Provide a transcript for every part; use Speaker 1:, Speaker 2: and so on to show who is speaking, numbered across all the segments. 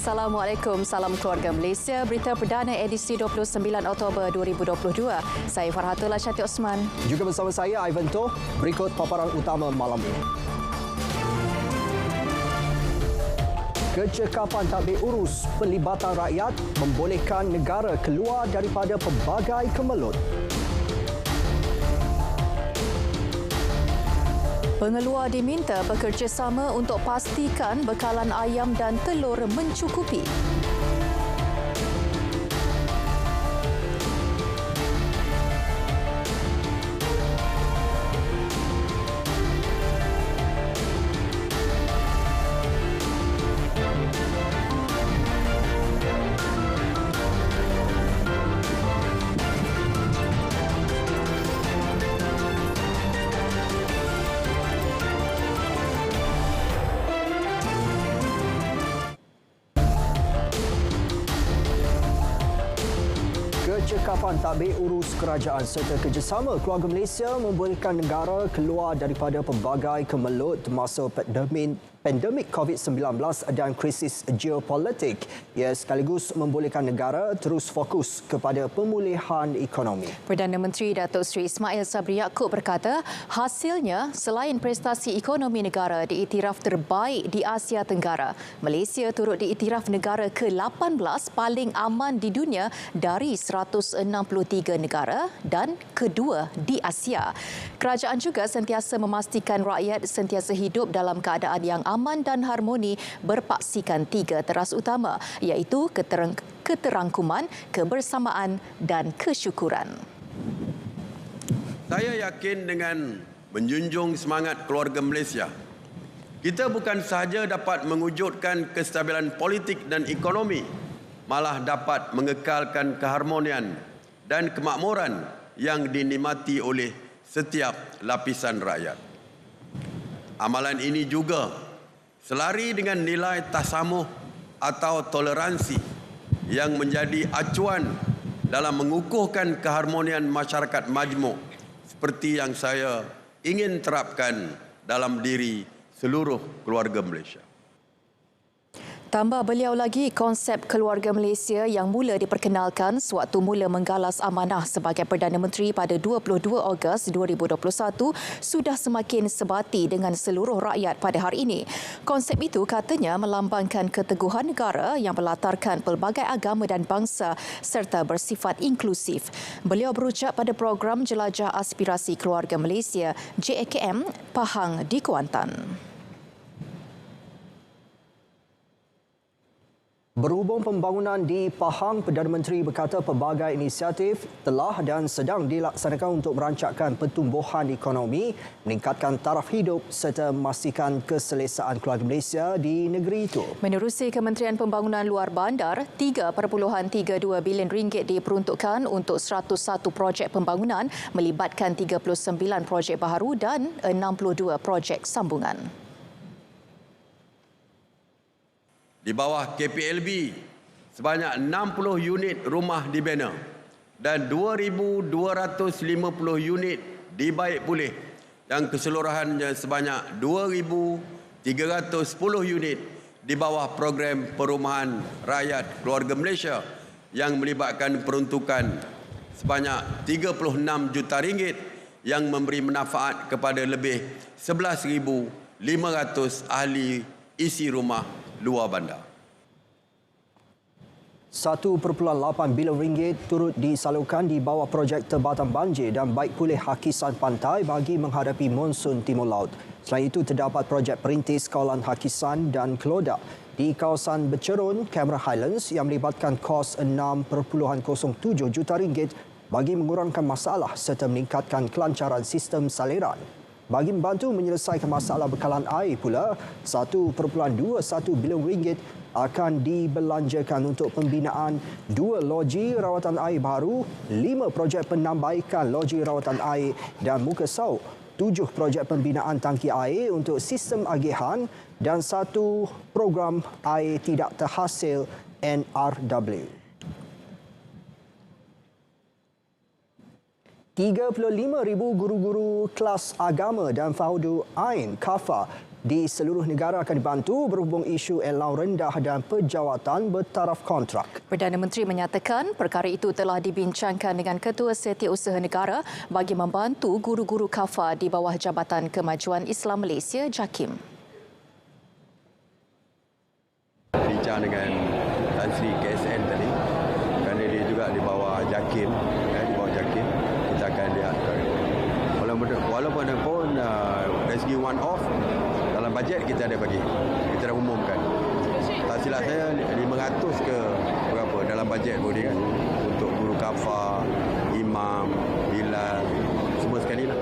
Speaker 1: Assalamualaikum, salam keluarga Malaysia. Berita perdana edisi 29 Oktober 2022. Saya Farhatullah Syati Osman.
Speaker 2: Juga bersama saya, Ivan Toh. Berikut paparan utama malam ini. Kecekapan tadbir urus pelibatan rakyat membolehkan negara keluar daripada pelbagai kemelut.
Speaker 1: Pengeluar diminta bekerjasama untuk pastikan bekalan ayam dan telur mencukupi.
Speaker 2: Kecekapan tadbir urus kerajaan serta kerjasama keluarga Malaysia membolehkan negara keluar daripada pelbagai kemelut masa pandemik COVID-19 dan krisis geopolitik. Ia sekaligus membolehkan negara terus fokus kepada pemulihan ekonomi.
Speaker 1: Perdana Menteri Datuk Seri Ismail Sabri Yaakob berkata, hasilnya selain prestasi ekonomi negara diiktiraf terbaik di Asia Tenggara, Malaysia turut diiktiraf negara ke-18 paling aman di dunia dari 163 negara dan kedua di Asia. Kerajaan juga sentiasa memastikan rakyat sentiasa hidup dalam keadaan yang aman dan harmoni berpaksikan tiga teras utama iaitu keterangkuman, kebersamaan dan kesyukuran.
Speaker 3: Saya yakin dengan menjunjung semangat keluarga Malaysia, kita bukan sahaja dapat mewujudkan kestabilan politik dan ekonomi, malah dapat mengekalkan keharmonian dan kemakmuran yang dinikmati oleh setiap lapisan rakyat. Amalan ini juga selari dengan nilai tasamuh atau toleransi yang menjadi acuan dalam mengukuhkan keharmonian masyarakat majmuk seperti yang saya ingin terapkan dalam diri seluruh keluarga Malaysia.
Speaker 1: Tambah beliau lagi, konsep keluarga Malaysia yang mula diperkenalkan sewaktu mula menggalas amanah sebagai Perdana Menteri pada 22 Ogos 2021 sudah semakin sebati dengan seluruh rakyat pada hari ini. Konsep itu katanya melambangkan keteguhan negara yang berlatarkan pelbagai agama dan bangsa serta bersifat inklusif. Beliau berucap pada program Jelajah Aspirasi Keluarga Malaysia JAKM Pahang di Kuantan.
Speaker 2: Berhubung pembangunan di Pahang, Perdana Menteri berkata pelbagai inisiatif telah dan sedang dilaksanakan untuk merancangkan pertumbuhan ekonomi, meningkatkan taraf hidup serta memastikan keselesaan keluarga Malaysia di negeri itu.
Speaker 1: Menerusi Kementerian Pembangunan Luar Bandar, 3.32 bilion ringgit diperuntukkan untuk 101 projek pembangunan melibatkan 39 projek baharu dan 62 projek sambungan.
Speaker 3: Di bawah KPLB, sebanyak 60 unit rumah dibina dan 2,250 unit dibaik pulih yang keseluruhannya sebanyak 2,310 unit di bawah program perumahan rakyat keluarga Malaysia yang melibatkan peruntukan sebanyak 36 juta ringgit yang memberi manfaat kepada lebih 11,500 ahli isi rumah luar bandar.
Speaker 2: 1.8 bilion ringgit turut disalurkan di bawah projek Tebatan Banjir dan Baik Pulih Hakisan Pantai bagi menghadapi monsun timur laut. Selain itu, terdapat projek perintis kawalan Hakisan dan Kelodak di kawasan Bercerun, Cameron Highlands yang melibatkan kos 6.07 juta ringgit bagi mengurangkan masalah serta meningkatkan kelancaran sistem saliran. Bagi membantu menyelesaikan masalah bekalan air pula, 1.21 bilion ringgit akan dibelanjakan untuk pembinaan 2 loji rawatan air baru, 5 projek penambaikan loji rawatan air dan muka sauk, 7 projek pembinaan tangki air untuk sistem agihan dan 1 program air tidak terhasil NRW. 35,000 guru-guru kelas agama dan Fardu Ain Kafah di seluruh negara akan dibantu berhubung isu allowance rendah dan pejawatan bertaraf kontrak.
Speaker 1: Perdana Menteri menyatakan perkara itu telah dibincangkan dengan Ketua Setiausaha Negara bagi membantu guru-guru kafa di bawah Jabatan Kemajuan Islam Malaysia JAKIM.
Speaker 3: Bincang dengan Tan Sri KSN tadi, kerana dia juga di bawah JAKIM, di bawah JAKIM, kita akan lihat. Walaupun dari segi one off, dalam bajet kita ada bagi, kita dah umumkan. Tak silap saya 500 ke berapa dalam bajet boleh kan, untuk guru kafa, imam, bilal, semua sekali lah.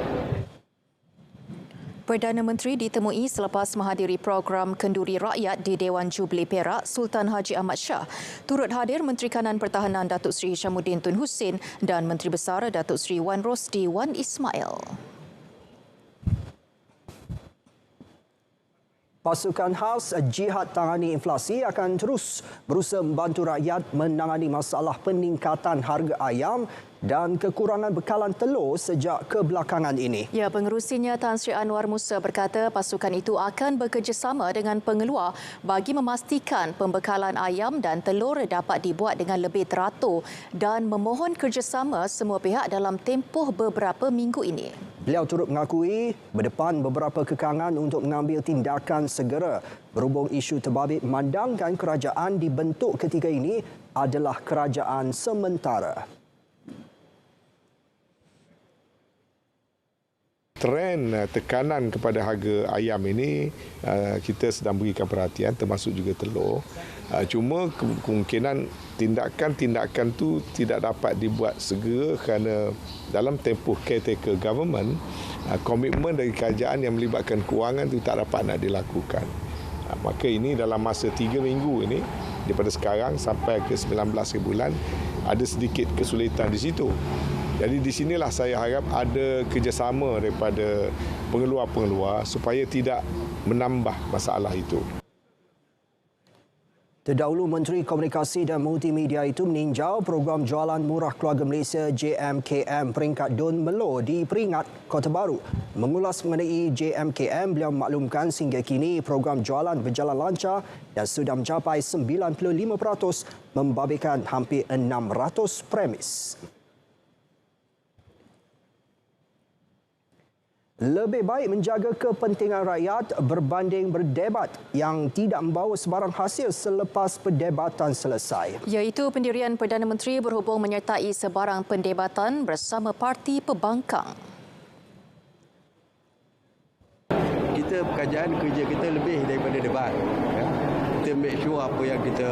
Speaker 1: Perdana Menteri ditemui selepas menghadiri program Kenduri Rakyat di Dewan Jubli Perak Sultan Haji Ahmad Shah. Turut hadir Menteri Kanan Pertahanan Datuk Seri Hishamuddin Tun Hussein dan Menteri Besar Datuk Seri Wan Rosdi Wan Ismail.
Speaker 2: Pasukan khas Jihad Tangani Inflasi akan terus berusaha membantu rakyat menangani masalah peningkatan harga ayam dan kekurangan bekalan telur sejak kebelakangan ini.
Speaker 1: Ya, pengerusinya Tan Sri Anwar Musa berkata pasukan itu akan bekerjasama dengan pengeluar bagi memastikan pembekalan ayam dan telur dapat dibuat dengan lebih teratur dan memohon kerjasama semua pihak dalam tempoh beberapa minggu ini.
Speaker 2: Beliau turut mengakui berdepan beberapa kekangan untuk mengambil tindakan segera berhubung isu terbabit memandangkan kerajaan dibentuk ketika ini adalah kerajaan sementara.
Speaker 4: Trend tekanan kepada harga ayam ini kita sedang berikan perhatian, termasuk juga telur. Cuma kemungkinan tindakan-tindakan itu tidak dapat dibuat segera kerana dalam tempoh caretaker government, komitmen dari kerajaan yang melibatkan kewangan itu tak dapat nak dilakukan. Maka ini dalam masa 3 minggu ini, daripada sekarang sampai ke 19 bulan, ada sedikit kesulitan di situ. Jadi di sinilah saya harap ada kerjasama daripada pengeluar-pengeluar supaya tidak menambah masalah itu.
Speaker 2: Terdahulu Menteri Komunikasi dan Multimedia itu meninjau program jualan murah keluarga Malaysia JMKM peringkat Dun Melo di Peringkat, Kota Baru. Mengulas mengenai JMKM, beliau maklumkan sehingga kini program jualan berjalan lancar dan sudah mencapai 95%, membabitkan hampir 600 premis. Lebih baik menjaga kepentingan rakyat berbanding berdebat yang tidak membawa sebarang hasil selepas perdebatan selesai.
Speaker 1: Iaitu pendirian Perdana Menteri berhubung menyertai sebarang pendebatan bersama Parti Pembangkang.
Speaker 3: Kita pekerjaan kerja kita lebih daripada debat. Kita make sure apa yang kita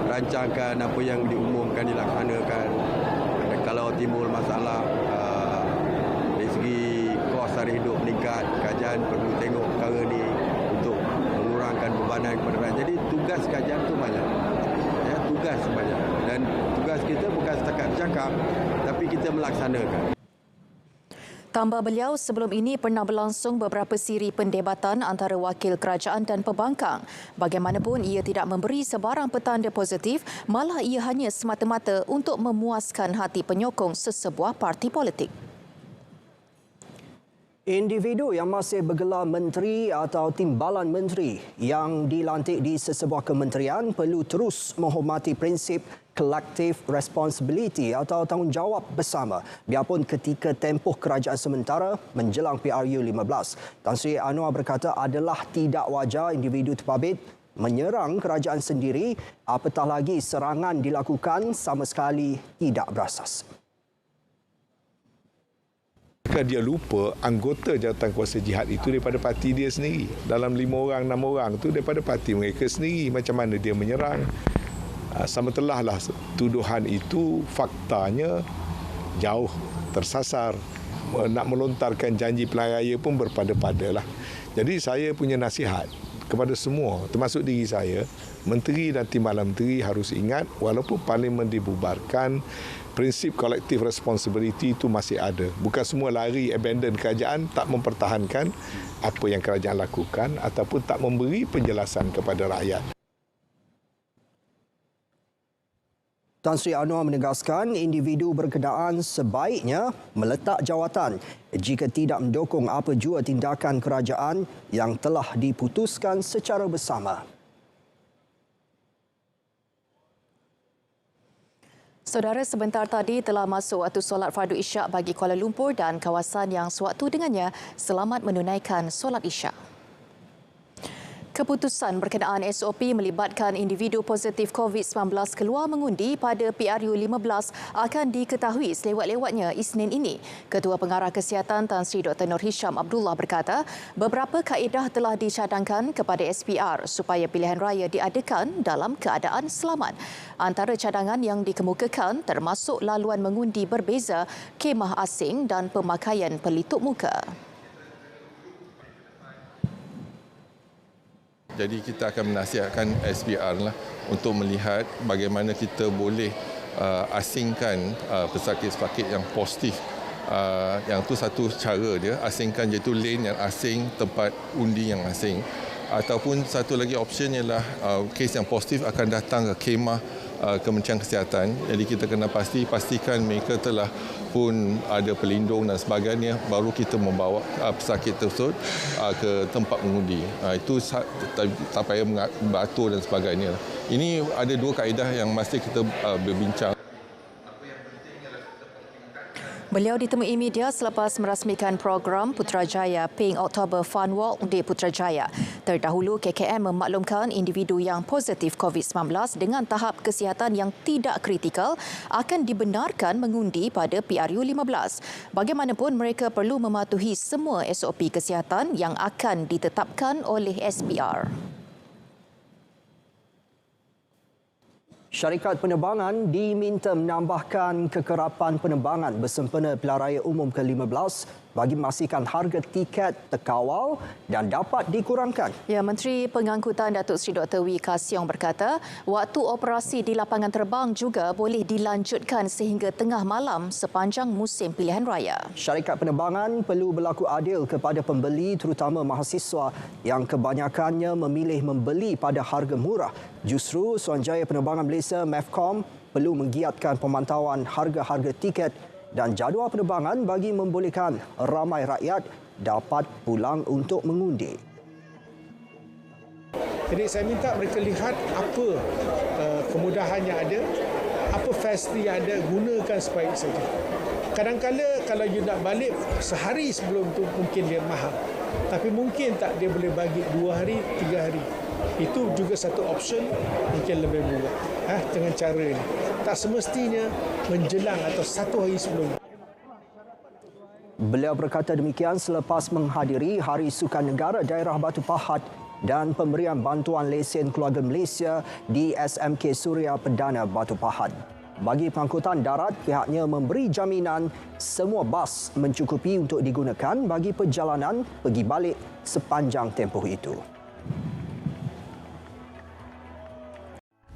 Speaker 3: rancangkan, apa yang diumumkan, dilaksanakan. Dan kalau timbul masalah dari segi tarikh hidup meningkat, kerajaan perlu tengok perkara ni untuk mengurangkan bebanan kepada rakyat. Jadi tugas kerajaan tu banyak. Ya, tugas banyak. Dan tugas kita bukan setakat bercakap, tapi kita melaksanakan.
Speaker 1: Tambah beliau, sebelum ini pernah berlangsung beberapa siri pendebatan antara wakil kerajaan dan pembangkang. Bagaimanapun, ia tidak memberi sebarang petanda positif, malah ia hanya semata-mata untuk memuaskan hati penyokong sesebuah parti politik.
Speaker 2: Individu yang masih bergelar menteri atau timbalan menteri yang dilantik di sesebuah kementerian perlu terus menghormati prinsip collective responsibility atau tanggungjawab bersama biarpun ketika tempoh kerajaan sementara menjelang PRU 15. Tan Sri Anwar berkata adalah tidak wajar individu terbabit menyerang kerajaan sendiri, apatah lagi serangan dilakukan sama sekali tidak berasas.
Speaker 4: Dia lupa anggota Jawatankuasa Jihad itu daripada parti dia sendiri. Dalam 5 orang, 6 orang tu daripada parti mereka sendiri. Macam mana dia menyerang? Sama telahlah tuduhan itu faktanya jauh tersasar. Nak melontarkan janji pilihan raya pun berpada-pada lah. Jadi saya punya nasihat kepada semua, termasuk diri saya, menteri dan timbalan menteri harus ingat walaupun parlimen dibubarkan, prinsip collective responsibility itu masih ada. Bukan semua lari abandon kerajaan, tak mempertahankan apa yang kerajaan lakukan ataupun tak memberi penjelasan kepada rakyat.
Speaker 2: Tan Sri Anwar menegaskan individu berkenaan sebaiknya meletak jawatan jika tidak mendukung apa jua tindakan kerajaan yang telah diputuskan secara bersama.
Speaker 1: Saudara, sebentar tadi telah masuk waktu solat fardu isyak bagi Kuala Lumpur dan kawasan yang sewaktu dengannya selamat menunaikan solat isyak. Keputusan berkenaan SOP melibatkan individu positif COVID-19 keluar mengundi pada PRU 15 akan diketahui selewat-lewatnya Isnin ini. Ketua Pengarah Kesihatan Tan Sri Dr. Nur Hisham Abdullah berkata, beberapa kaedah telah dicadangkan kepada SPR supaya pilihan raya diadakan dalam keadaan selamat. Antara cadangan yang dikemukakan termasuk laluan mengundi berbeza, kemah asing dan pemakaian pelitup muka.
Speaker 5: Jadi kita akan menasihatkan SPR lah untuk melihat bagaimana kita boleh asingkan pesakit-pesakit yang positif. Yang tu satu cara dia, asingkan iaitu lane yang asing, tempat undi yang asing. Ataupun satu lagi option ialah kes yang positif akan datang ke khemah Kementerian Kesihatan. Jadi kita kena pastikan mereka telah pun ada pelindung dan sebagainya, baru kita membawa pesakit tersebut ke tempat mengundi. Itu tak payah beratur dan sebagainya. Ini ada dua kaedah yang mesti kita berbincang.
Speaker 1: Beliau ditemui media selepas merasmikan program Putrajaya Pink October Fun Walk di Putrajaya. Terdahulu, KKM memaklumkan individu yang positif COVID-19 dengan tahap kesihatan yang tidak kritikal akan dibenarkan mengundi pada PRU 15. Bagaimanapun, mereka perlu mematuhi semua SOP kesihatan yang akan ditetapkan oleh SPR.
Speaker 2: Syarikat penerbangan diminta menambahkan kekerapan penerbangan bersempena Pilihan Raya Umum ke-15 bagi memastikan harga tiket terkawal dan dapat dikurangkan.
Speaker 1: Ya, Menteri Pengangkutan Datuk Seri Dr. Wee Ka Siong berkata, waktu operasi di lapangan terbang juga boleh dilanjutkan sehingga tengah malam sepanjang musim pilihan raya.
Speaker 2: Syarikat penerbangan perlu berlaku adil kepada pembeli terutama mahasiswa yang kebanyakannya memilih membeli pada harga murah. Justru Suruhanjaya Penerbangan Malaysia MEFCOM perlu menggiatkan pemantauan harga-harga tiket dan jadual penerbangan bagi membolehkan ramai rakyat dapat pulang untuk mengundi.
Speaker 6: Jadi saya minta mereka lihat apa kemudahan yang ada, apa fasiliti yang ada, gunakan sebaik saja. Kadang-kadang kalau you nak balik sehari sebelum tu mungkin dia mahal. Tapi mungkin tak dia boleh bagi 2 hari, 3 hari. Itu juga satu option mungkin lebih murah dengan cara ini. Tak semestinya menjelang atau 1 hari sebelum.
Speaker 2: Beliau berkata demikian selepas menghadiri Hari Sukan Negara Daerah Batu Pahat dan pemberian bantuan lesen keluarga Malaysia di SMK Suria Perdana Batu Pahat. Bagi pengangkutan darat, pihaknya memberi jaminan semua bas mencukupi untuk digunakan bagi perjalanan pergi balik sepanjang tempoh itu.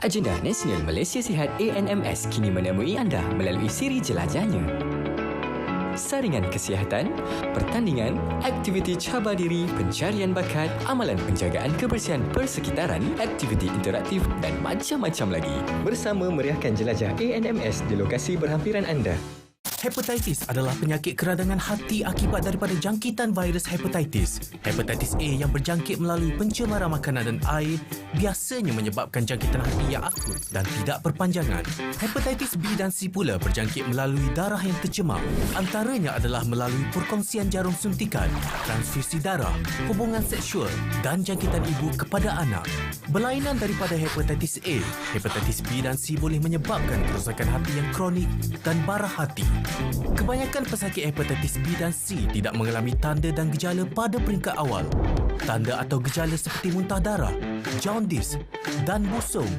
Speaker 7: Agenda Nasional Malaysia Sihat ANMS kini menemui anda melalui siri jelajahnya. Saringan kesihatan, pertandingan, aktiviti cabar diri, pencarian bakat, amalan penjagaan kebersihan persekitaran, aktiviti interaktif dan macam-macam lagi. Bersama meriahkan jelajah ANMS di lokasi berhampiran anda.
Speaker 8: Hepatitis adalah penyakit keradangan hati akibat daripada jangkitan virus hepatitis. Hepatitis A yang berjangkit melalui pencemaran makanan dan air biasanya menyebabkan jangkitan hati yang akut dan tidak berpanjangan. Hepatitis B dan C pula berjangkit melalui darah yang tercemar. Antaranya adalah melalui perkongsian jarum suntikan, transfusi darah, hubungan seksual dan jangkitan ibu kepada anak. Berlainan daripada hepatitis A, hepatitis B dan C boleh menyebabkan kerosakan hati yang kronik dan bara hati. Kebanyakan pesakit hepatitis B dan C tidak mengalami tanda dan gejala pada peringkat awal. Tanda atau gejala seperti muntah darah, jaundice dan busung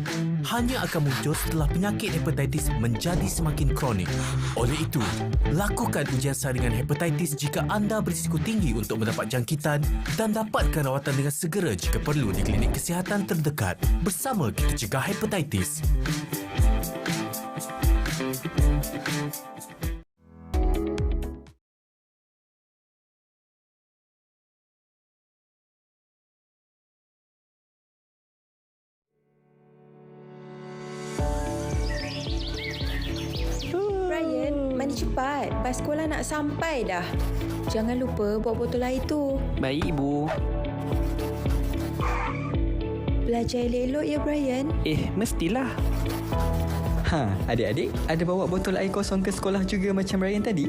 Speaker 8: hanya akan muncul setelah penyakit hepatitis menjadi semakin kronik. Oleh itu, lakukan ujian saringan hepatitis jika anda berisiko tinggi untuk mendapat jangkitan dan dapatkan rawatan dengan segera jika perlu di klinik kesihatan terdekat. Bersama kita cegah hepatitis.
Speaker 9: cepat. Bas sekolah nak sampai dah. Jangan lupa bawa botol air tu.
Speaker 10: Baik, Ibu.
Speaker 9: Belajar elok-elok ya, Brian.
Speaker 10: Mestilah.
Speaker 7: Adik-adik ada bawa botol air kosong ke sekolah juga macam Ryan tadi?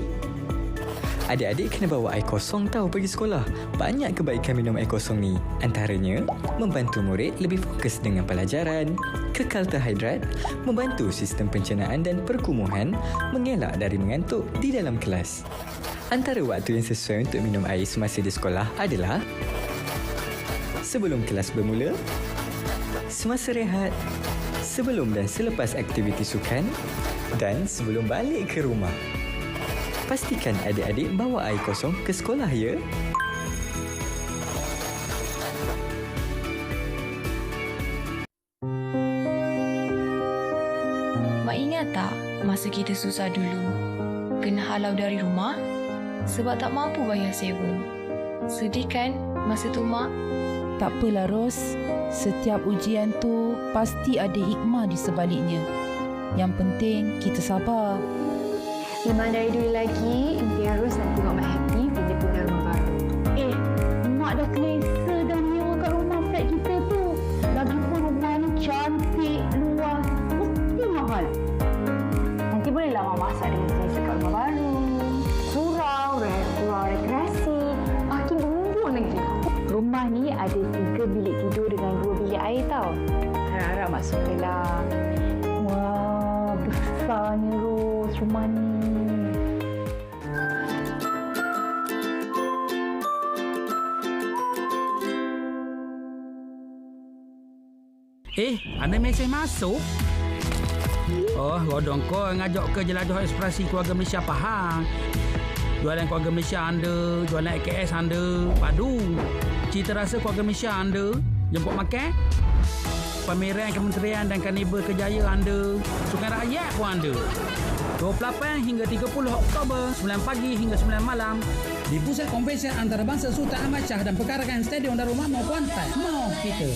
Speaker 7: Adik-adik kena bawa air kosong tahu pergi sekolah. Banyak kebaikan minum air kosong ni. Antaranya, membantu murid lebih fokus dengan pelajaran, kekal terhidrat, membantu sistem pencernaan dan perkumuhan, mengelak dari mengantuk di dalam kelas. Antara waktu yang sesuai untuk minum air semasa di sekolah adalah sebelum kelas bermula, semasa rehat, sebelum dan selepas aktiviti sukan dan sebelum balik ke rumah. Pastikan adik-adik bawa air kosong ke sekolah ya.
Speaker 9: Mak ingat tak masa kita susah dulu? Kena halau dari rumah sebab tak mampu bayar sewa. Sedih kan masa tu, Mak?
Speaker 11: Tak apalah, Ros. Setiap ujian tu pasti ada hikmah di sebaliknya. Yang penting kita sabar.
Speaker 12: Memang dari dulu lagi, impian Ros nak tengok Mak happy bila punya rumah baru. Mak dah selesa dah nyewa kat rumah flat kita tu. Lagipun rumah ni cantik, luas, mesti mahal. Nanti bolehlah Mak masak dengan selesa kat rumah baru. Surau, ruang rekreasi, makin bumbung lagi. Rumah ni ada 3 bilik tidur dengan 2 bilik air tau. Harap-harap Mak sukalah. Wah, besarnya Ros rumah ni.
Speaker 13: Anda mesej masuk? Oh, rodong kau ngajak ke jelajah eksplorasi keluarga Malaysia Pahang. Jualan keluarga Malaysia anda, jualan AKS anda, padu. Cita rasa keluarga Malaysia anda, jemput makan. Pameran kementerian dan karnival kejaya anda, sukan rakyat pun anda. 28 hingga 30 Oktober, 9 pagi hingga 9 malam di Pusat Konvensyen Antarabangsa Sultan Ahmad Shah dan Perkarakan Stadium Darul Makmur Kuantan. Mau kita.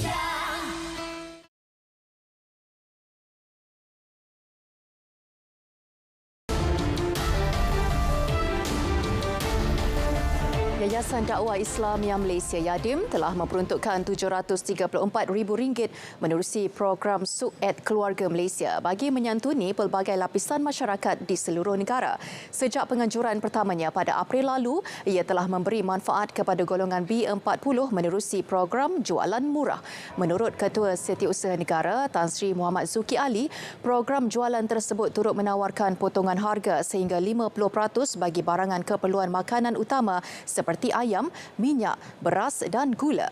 Speaker 1: Yayasan Dakwah Islamiyah Malaysia Yadim telah memperuntukkan RM734,000 menerusi program Su'ed Keluarga Malaysia bagi menyantuni pelbagai lapisan masyarakat di seluruh negara. Sejak penganjuran pertamanya pada April lalu, ia telah memberi manfaat kepada golongan B40 menerusi program Jualan Murah. Menurut Ketua Setiausaha Negara Tan Sri Muhammad Zuki Ali, program jualan tersebut turut menawarkan potongan harga sehingga 50% bagi barangan keperluan makanan utama seperti ayam, minyak, beras dan gula.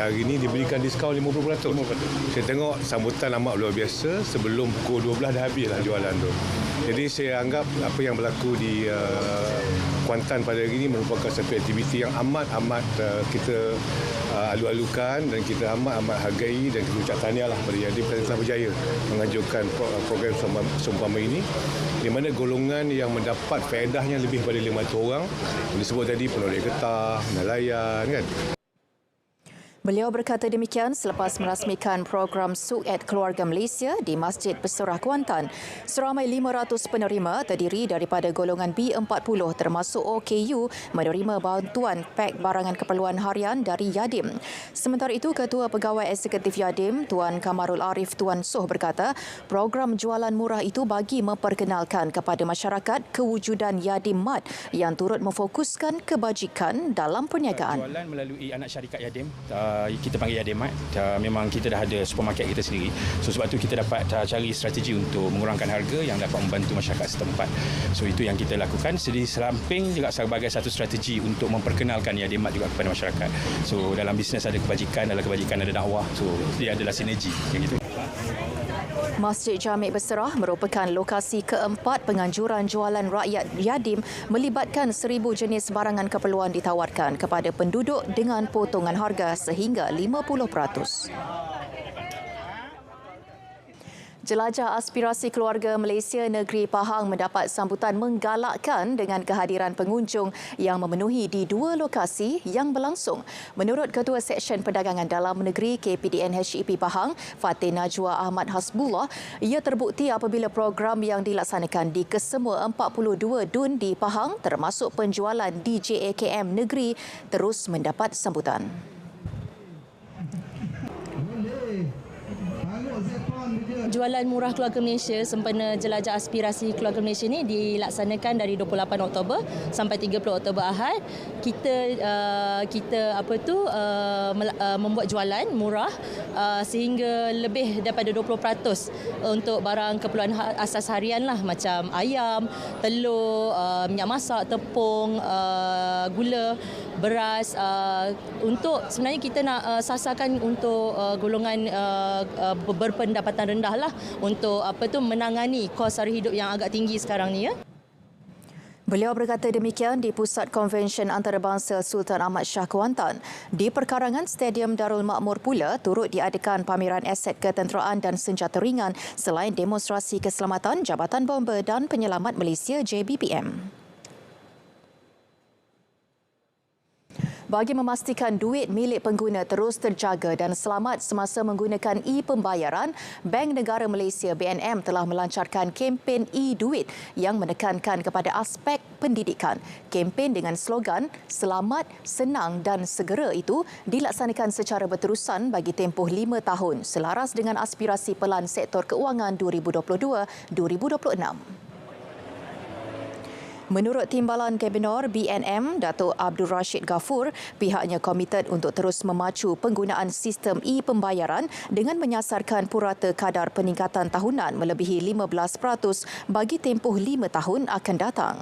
Speaker 4: Hari ini diberikan diskaun 50%. Saya tengok sambutan amat luar biasa. Sebelum pukul 12 dah habislah jualan tu. Jadi saya anggap apa yang berlaku di Kuantan pada hari ini merupakan satu aktiviti yang amat-amat kita alu-alukan dan kita amat-amat hargai dan kita ucap tahniah lah kepada Yadim kerana telah berjaya mengajukan program seumpama ini di mana golongan yang mendapat faedahnya lebih daripada 500 orang. Disebut tadi penolok getah, nelayan kan.
Speaker 1: Beliau berkata demikian selepas merasmikan program Su'ed Keluarga Malaysia di Masjid Pesurah Kuantan. Seramai 500 penerima terdiri daripada golongan B40 termasuk OKU menerima bantuan pak barangan keperluan harian dari Yadim. Sementara itu, Ketua Pegawai Eksekutif Yadim, Tuan Kamarul Arif Tuan Soh berkata, program jualan murah itu bagi memperkenalkan kepada masyarakat kewujudan Yadim Mart yang turut memfokuskan kebajikan dalam perniagaan.
Speaker 14: Jualan melalui anak syarikat Yadim. Kita panggil Yadim Mart. Memang kita dah ada supermarket kita sendiri. So sebab tu kita dapat cari strategi untuk mengurangkan harga yang dapat membantu masyarakat setempat. So itu yang kita lakukan. Di samping juga sebagai satu strategi untuk memperkenalkan Yadim Mart juga kepada masyarakat. So dalam bisnes ada kebajikan, dalam kebajikan ada dakwah. So dia adalah sinergi yang gitu.
Speaker 1: Masjid Jamik Beserah merupakan lokasi keempat penganjuran jualan rakyat Yadim melibatkan 1,000 jenis barangan keperluan ditawarkan kepada penduduk dengan potongan harga sehingga 50%. Jelajah aspirasi keluarga Malaysia Negeri Pahang mendapat sambutan menggalakkan dengan kehadiran pengunjung yang memenuhi di 2 lokasi yang berlangsung. Menurut Ketua Seksyen Perdagangan Dalam Negeri KPDN HEP Pahang, Fatin Najwa Ahmad Hasbullah, ia terbukti apabila program yang dilaksanakan di kesemua 42 DUN di Pahang termasuk penjualan DJAKM Negeri terus mendapat sambutan.
Speaker 10: Jualan Murah Keluarga Malaysia sempena Jelajah Aspirasi Keluarga Malaysia ini dilaksanakan dari 28 Oktober sampai 30 Oktober Ahad. Kita membuat jualan murah sehingga lebih daripada 20% untuk barang keperluan asas harian lah, macam ayam, telur, minyak masak, tepung, gula, beras. Untuk sebenarnya kita nak sasarkan untuk golongan berpendapatan rendah lah, untuk menangani kos sara hidup yang agak tinggi sekarang ni ya.
Speaker 1: Beliau berkata demikian di Pusat Konvensyen Antarabangsa Sultan Ahmad Shah Kuantan. Di perkarangan Stadium Darul Makmur pula turut diadakan pameran aset ketenteraan dan senjata ringan selain demonstrasi keselamatan Jabatan Bomber dan Penyelamat Malaysia JBPM. Bagi memastikan duit milik pengguna terus terjaga dan selamat semasa menggunakan e-pembayaran, Bank Negara Malaysia BNM telah melancarkan kempen e-duit yang menekankan kepada aspek pendidikan. Kempen dengan slogan "Selamat, Senang dan Segera" itu dilaksanakan secara berterusan bagi tempoh 5 tahun selaras dengan aspirasi Pelan Sektor Keuangan 2022-2026. Menurut Timbalan Kabinet BNM, Datuk Abdul Rashid Ghafur, pihaknya komited untuk terus memacu penggunaan sistem e-pembayaran dengan menyasarkan purata kadar peningkatan tahunan melebihi 15% bagi tempoh 5 tahun akan datang.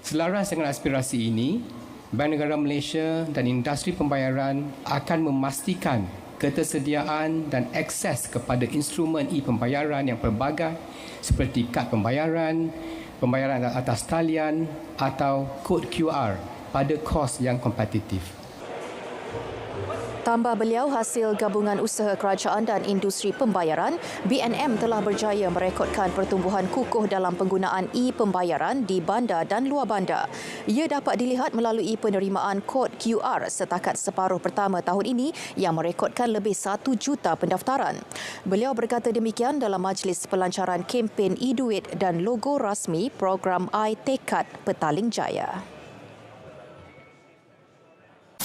Speaker 15: Selaras dengan aspirasi ini, Bank Negara Malaysia dan industri pembayaran akan memastikan ketersediaan dan akses kepada instrumen e-pembayaran yang pelbagai seperti kad pembayaran, pembayaran atas talian atau kod QR pada kos yang kompetitif.
Speaker 1: Tambah beliau, hasil gabungan usaha kerajaan dan industri pembayaran, BNM telah berjaya merekodkan pertumbuhan kukuh dalam penggunaan e-pembayaran di bandar dan luar bandar. Ia dapat dilihat melalui penerimaan kod QR setakat separuh pertama tahun ini yang merekodkan lebih 1 juta pendaftaran. Beliau berkata demikian dalam majlis pelancaran kempen e-duit dan logo rasmi program iTekad Petaling Jaya.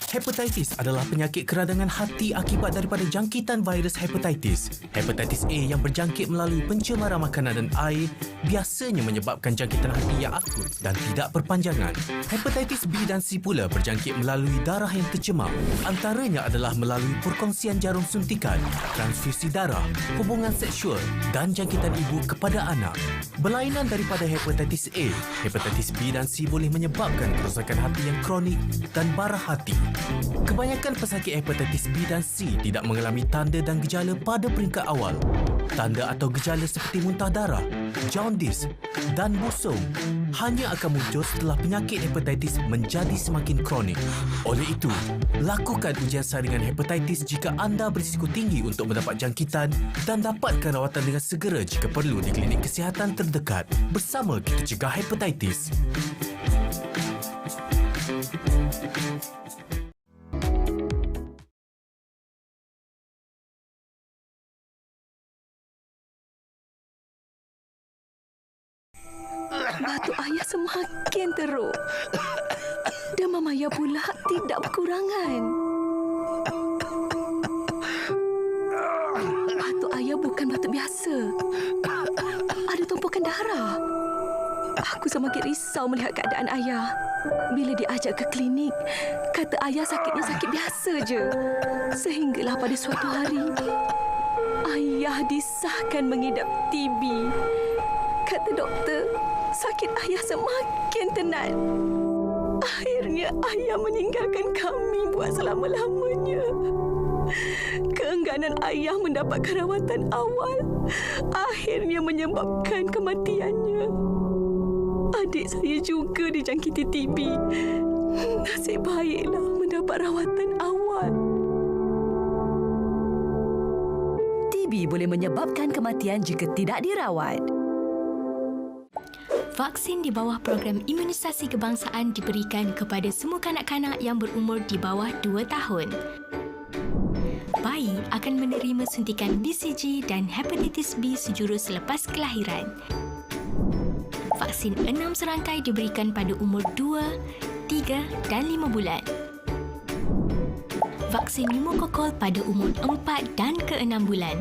Speaker 8: Hepatitis adalah penyakit keradangan hati akibat daripada jangkitan virus hepatitis. Hepatitis A yang berjangkit melalui pencemaran makanan dan air biasanya menyebabkan jangkitan hati yang akut dan tidak berpanjangan. Hepatitis B dan C pula berjangkit melalui darah yang tercemar. Antaranya adalah melalui perkongsian jarum suntikan, transfusi darah, hubungan seksual dan jangkitan ibu kepada anak. Berlainan daripada hepatitis A, hepatitis B dan C boleh menyebabkan kerosakan hati yang kronik dan bara hati. Kebanyakan pesakit hepatitis B dan C tidak mengalami tanda dan gejala pada peringkat awal. Tanda atau gejala seperti muntah darah, jaundice dan busung hanya akan muncul setelah penyakit hepatitis menjadi semakin kronik. Oleh itu, lakukan ujian saringan hepatitis jika anda berisiko tinggi untuk mendapat jangkitan dan dapatkan rawatan dengan segera jika perlu di klinik kesihatan terdekat. Bersama kita cegah hepatitis.
Speaker 16: Batuk ayah semakin teruk. Demam ayah pula tidak berkurangan. Batuk ayah bukan batuk biasa. Ada tumpukan darah. Aku semakin risau melihat keadaan ayah. Bila diajak ke klinik, kata ayah sakitnya sakit biasa je. Sehinggalah pada suatu hari, ayah disahkan mengidap TB. Kata doktor, sakit ayah semakin tenat. Akhirnya ayah meninggalkan kami buat selama-lamanya. Keengganan ayah mendapatkan rawatan awal akhirnya menyebabkan kematiannya. Adik saya juga dijangkiti TB. Nasib baiklah mendapat rawatan awal. HIV boleh menyebabkan kematian jika tidak dirawat.
Speaker 17: Vaksin di bawah program imunisasi kebangsaan diberikan kepada semua kanak-kanak yang berumur di bawah 2 tahun. Bayi akan menerima suntikan BCG dan hepatitis B sejurus selepas kelahiran. Vaksin 6 serangkai diberikan pada umur 2, 3 dan 5 bulan. Vaksin pneumokokal pada umur 4 dan ke-6 bulan.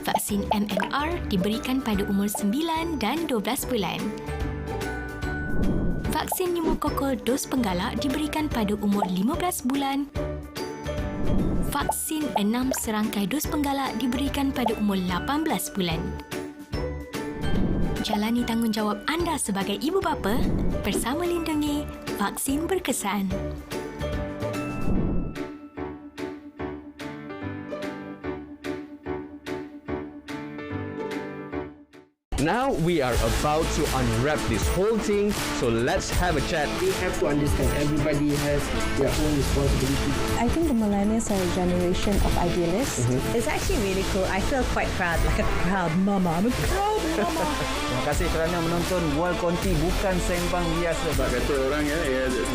Speaker 17: Vaksin MMR diberikan pada umur 9 dan 12 bulan. Vaksin pneumokokal dos penggalak diberikan pada umur 15 bulan. Vaksin 6 serangkai dos penggalak diberikan pada umur 18 bulan. Jalani tanggungjawab anda sebagai ibu bapa bersama lindungi vaksin berkesan.
Speaker 18: Now we are about to unwrap this whole thing, so let's have a chat.
Speaker 19: We have to understand everybody has their own responsibility.
Speaker 20: I think the millennials are a generation of idealists.
Speaker 21: It's actually really cool. I feel quite proud, like a proud mama. I'm a proud mama.
Speaker 22: Terima kasih kerana menonton World Conti bukan sembang biasa.
Speaker 23: Sebab kata orang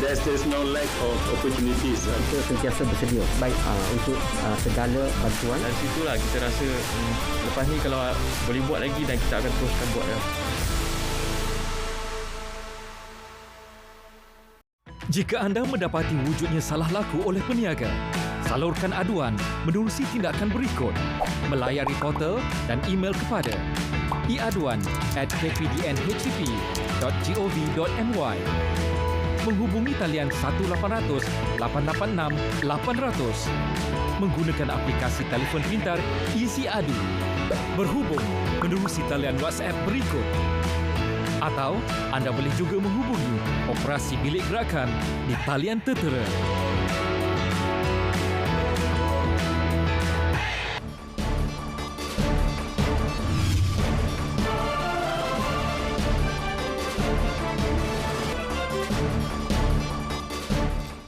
Speaker 23: there's no lack of opportunities.
Speaker 19: Kita sentiasa bersedia baik untuk segala bantuan.
Speaker 24: Dan situlah kita rasa lepas ni kalau boleh buat lagi dan kita akan teruskan buat.
Speaker 25: Jika anda mendapati wujudnya salah laku oleh peniaga, salurkan aduan menerusi tindakan berikut. Melayari portal dan email kepada iaduan@kpdnhcp.gov.my. Menghubungi talian 1-800-886-800. Menggunakan aplikasi telefon pintar Easy Adu. Berhubung menerusi talian WhatsApp berikut. Atau anda boleh juga menghubungi Operasi Bilik Gerakan di talian tertera.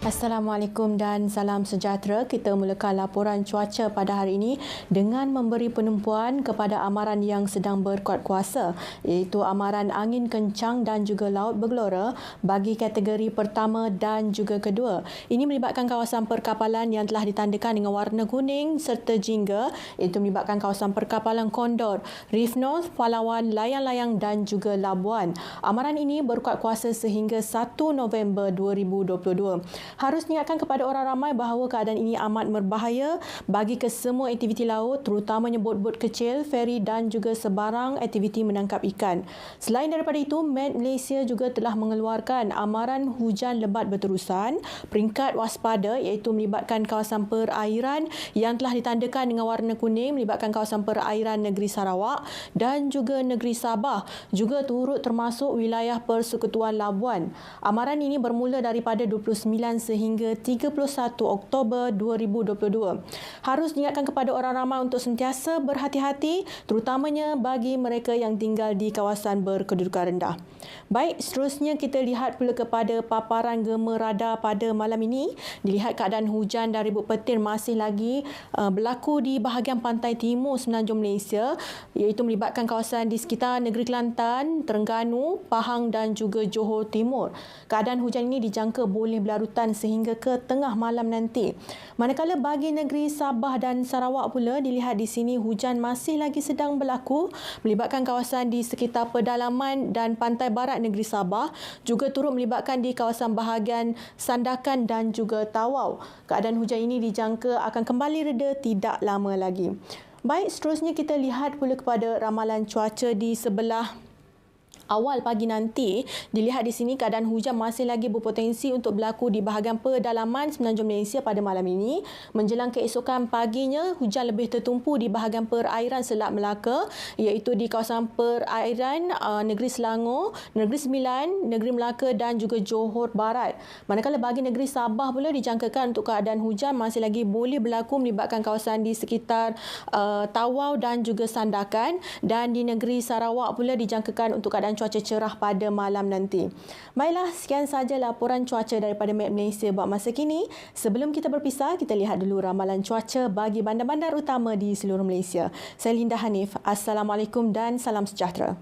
Speaker 26: Assalamualaikum dan salam sejahtera. Kita mulakan laporan cuaca pada hari ini dengan memberi penumpuan kepada amaran yang sedang berkuat kuasa, iaitu amaran angin kencang dan juga laut bergelora bagi kategori pertama dan juga kedua. Ini melibatkan kawasan perkapalan yang telah ditandakan dengan warna kuning serta jingga, iaitu melibatkan kawasan perkapalan Condor, Reef North, Palawan, Layang-Layang dan juga Labuan. Amaran ini berkuat kuasa sehingga 1 November 2022. Harus diingatkan kepada orang ramai bahawa keadaan ini amat berbahaya bagi kesemua aktiviti laut, terutamanya bot-bot kecil, feri dan juga sebarang aktiviti menangkap ikan. Selain daripada itu, Met Malaysia juga telah mengeluarkan amaran hujan lebat berterusan, peringkat waspada iaitu melibatkan kawasan perairan yang telah ditandakan dengan warna kuning, melibatkan kawasan perairan negeri Sarawak dan juga negeri Sabah, juga turut termasuk wilayah Persekutuan Labuan. Amaran ini bermula daripada 29 sehingga 31 Oktober 2022. Harus diingatkan kepada orang ramai untuk sentiasa berhati-hati, terutamanya bagi mereka yang tinggal di kawasan berkedudukan rendah. Baik, seterusnya kita lihat pula kepada paparan gema radar pada malam ini. Dilihat keadaan hujan dan ribut petir masih lagi berlaku di bahagian pantai timur semenanjung Malaysia, iaitu melibatkan kawasan di sekitar negeri Kelantan, Terengganu, Pahang dan juga Johor Timur. Keadaan hujan ini dijangka boleh berlarutan sehingga ke tengah malam nanti. Manakala bagi negeri Sabah dan Sarawak pula, dilihat di sini hujan masih lagi sedang berlaku, melibatkan kawasan di sekitar pedalaman dan pantai barat negeri Sabah, juga turut melibatkan di kawasan bahagian Sandakan dan juga Tawau. Keadaan hujan ini dijangka akan kembali reda tidak lama lagi. Baik, seterusnya kita lihat pula kepada ramalan cuaca di sebelah awal pagi nanti. Dilihat di sini keadaan hujan masih lagi berpotensi untuk berlaku di bahagian pedalaman semenanjung Malaysia pada malam ini. Menjelang keesokan paginya, hujan lebih tertumpu di bahagian perairan Selat Melaka, iaitu di kawasan perairan negeri Selangor, Negeri Sembilan, Negeri Melaka dan juga Johor Barat. Manakala bagi negeri Sabah pula dijangkakan untuk keadaan hujan masih lagi boleh berlaku melibatkan kawasan di sekitar Tawau dan juga Sandakan, dan di negeri Sarawak pula dijangkakan untuk keadaan dan cuaca cerah pada malam nanti. Baiklah, sekian sahaja laporan cuaca daripada Met Malaysia buat masa kini. Sebelum kita berpisah, kita lihat dulu ramalan cuaca bagi bandar-bandar utama di seluruh Malaysia. Saya Linda Hanif. Assalamualaikum dan salam sejahtera.